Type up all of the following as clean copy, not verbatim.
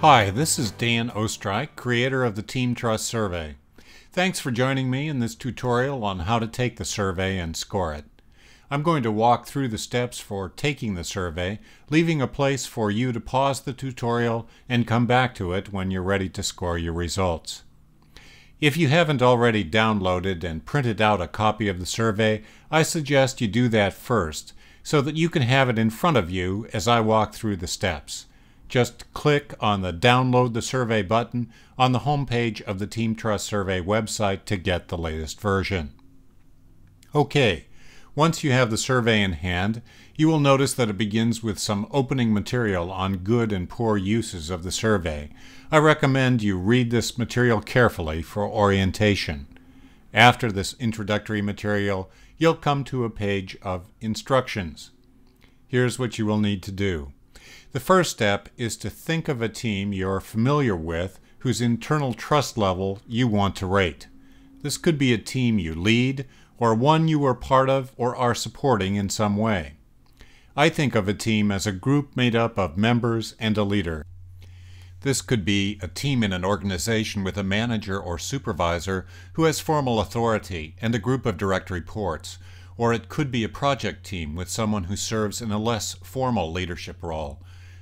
Hi, this is Dan Ostrike, creator of the Team Trust Survey. Thanks for joining me in this tutorial on how to take the survey and score it. I'm going to walk through the steps for taking the survey, leaving a place for you to pause the tutorial and come back to it when you're ready to score your results. If you haven't already downloaded and printed out a copy of the survey, I suggest you do that first so that you can have it in front of you as I walk through the steps. Just click on the Download the Survey button on the home page of the Team Trust Survey website to get the latest version. Okay, once you have the survey in hand, you will notice that it begins with some opening material on good and poor uses of the survey. I recommend you read this material carefully for orientation. After this introductory material, you'll come to a page of instructions. Here's what you will need to do. The first step is to think of a team you're familiar with whose internal trust level you want to rate. This could be a team you lead or one you are part of or are supporting in some way. I think of a team as a group made up of members and a leader. This could be a team in an organization with a manager or supervisor who has formal authority and a group of direct reports, or it could be a project team with someone who serves in a less formal leadership role.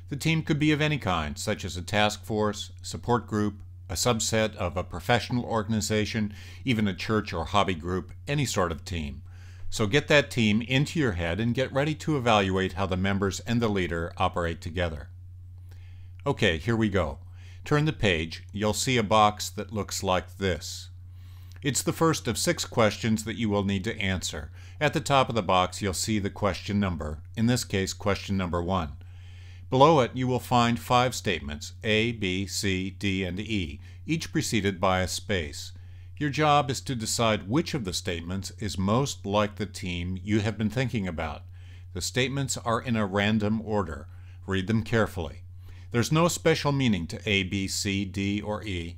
The team could be of any kind, such as a task force, support group, a subset of a professional organization, even a church or hobby group, any sort of team. So get that team into your head and get ready to evaluate how the members and the leader operate together. Okay, here we go. Turn the page. You'll see a box that looks like this. It's the first of 6 questions that you will need to answer. At the top of the box, you'll see the question number, in this case, question number 1. Below it, you will find 5 statements, A, B, C, D, and E, each preceded by a space. Your job is to decide which of the statements is most like the team you have been thinking about. The statements are in a random order. Read them carefully. There's no special meaning to A, B, C, D, or E.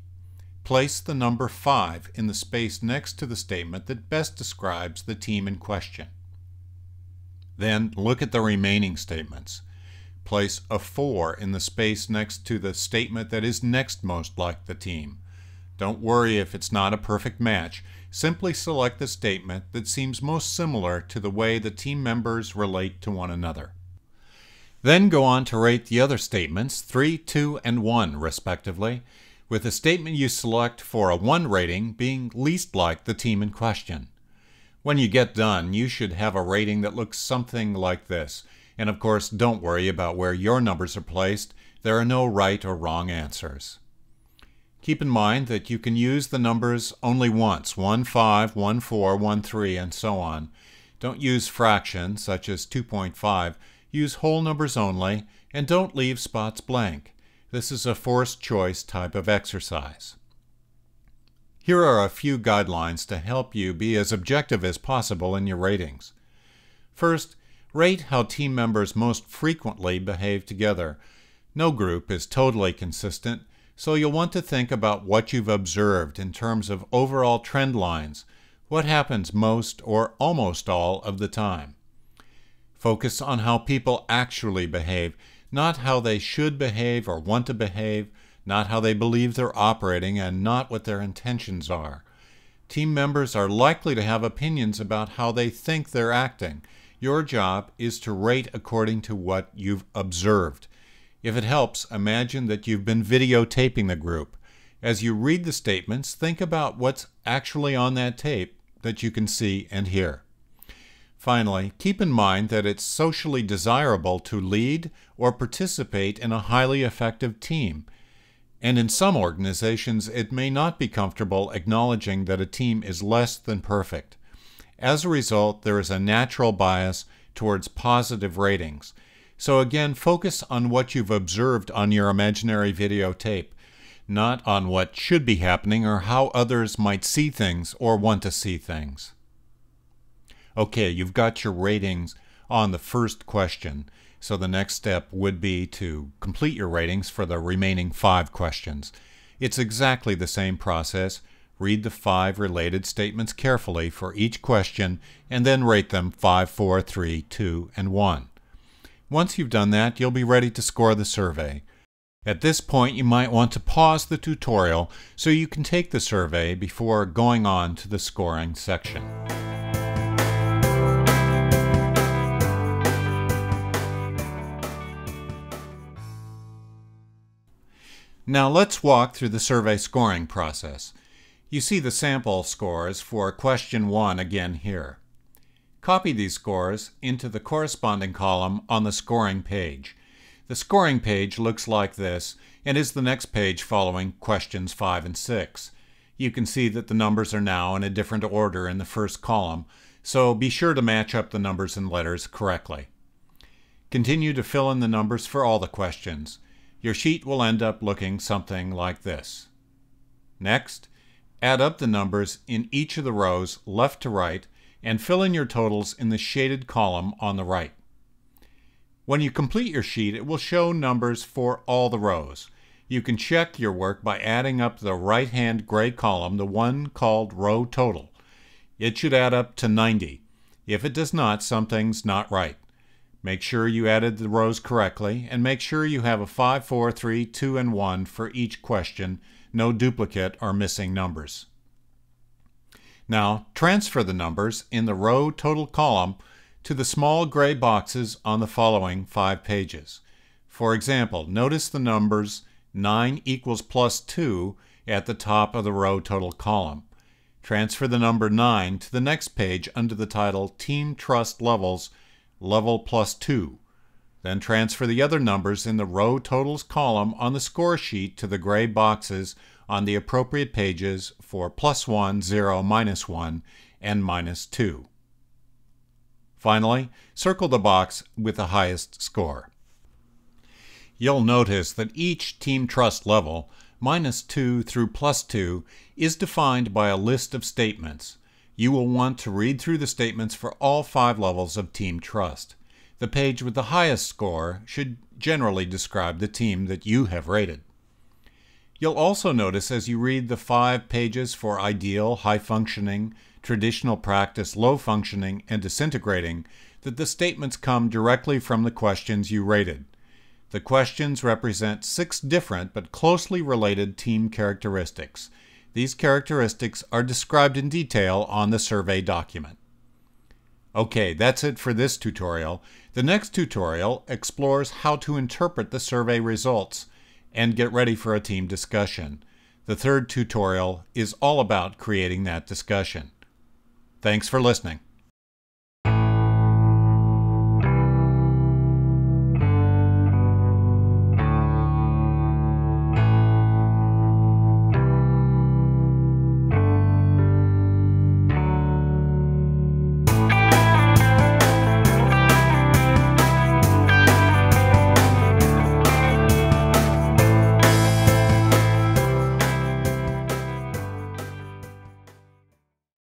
Place the number 5 in the space next to the statement that best describes the team in question. Then look at the remaining statements. Place a 4 in the space next to the statement that is next most like the team. Don't worry if it's not a perfect match. Simply select the statement that seems most similar to the way the team members relate to one another. Then go on to rate the other statements, 3, 2, and 1 respectively, with the statement you select for a 1 rating being least like the team in question. When you get done, you should have a rating that looks something like this. And of course, don't worry about where your numbers are placed. There are no right or wrong answers. Keep in mind that you can use the numbers only once, 1, 5, 1, 4, 1, 3, and so on. Don't use fractions, such as 2.5. Use whole numbers only, and don't leave spots blank. This is a forced choice type of exercise. Here are a few guidelines to help you be as objective as possible in your ratings. First, rate how team members most frequently behave together. No group is totally consistent, so you'll want to think about what you've observed in terms of overall trend lines. What happens most or almost all of the time? Focus on how people actually behave, not how they should behave or want to behave, not how they believe they're operating, and not what their intentions are. Team members are likely to have opinions about how they think they're acting. Your job is to rate according to what you've observed. If it helps, imagine that you've been videotaping the group. As you read the statements, think about what's actually on that tape that you can see and hear. Finally, keep in mind that it's socially desirable to lead or participate in a highly effective team. And in some organizations, it may not be comfortable acknowledging that a team is less than perfect. As a result, there is a natural bias towards positive ratings. So again, focus on what you've observed on your imaginary videotape, not on what should be happening or how others might see things or want to see things. Okay, you've got your ratings on the first question, so the next step would be to complete your ratings for the remaining 5 questions. It's exactly the same process. Read the 5 related statements carefully for each question and then rate them 5, 4, 3, 2, and 1. Once you've done that, you'll be ready to score the survey. At this point, you might want to pause the tutorial so you can take the survey before going on to the scoring section. Now let's walk through the survey scoring process. You see the sample scores for question 1 again here. Copy these scores into the corresponding column on the scoring page. The scoring page looks like this and is the next page following questions 5 and 6. You can see that the numbers are now in a different order in the first column, so be sure to match up the numbers and letters correctly. Continue to fill in the numbers for all the questions. Your sheet will end up looking something like this. Next, add up the numbers in each of the rows left to right and fill in your totals in the shaded column on the right. When you complete your sheet, it will show numbers for all the rows. You can check your work by adding up the right-hand gray column, the one called row total. It should add up to 90. If it does not, something's not right. Make sure you added the rows correctly, and make sure you have a 5, 4, 3, 2, and 1 for each question, no duplicate or missing numbers. Now, transfer the numbers in the row total column to the small gray boxes on the following 5 pages. For example, notice the numbers 9 equals plus 2 at the top of the row total column. Transfer the number 9 to the next page under the title Team Trust Levels, Level plus 2. Then transfer the other numbers in the row totals column on the score sheet to the gray boxes on the appropriate pages for +1, 0, -1, and -2. Finally, circle the box with the highest score. You'll notice that each Team Trust level, -2 through +2, is defined by a list of statements. You will want to read through the statements for all 5 levels of Team Trust. The page with the highest score should generally describe the team that you have rated. You'll also notice as you read the 5 pages for ideal, high-functioning, traditional practice, low-functioning, and disintegrating that the statements come directly from the questions you rated. The questions represent 6 different but closely related team characteristics. These characteristics are described in detail on the survey document. Okay, that's it for this tutorial. The next tutorial explores how to interpret the survey results and get ready for a team discussion. The third tutorial is all about creating that discussion. Thanks for listening.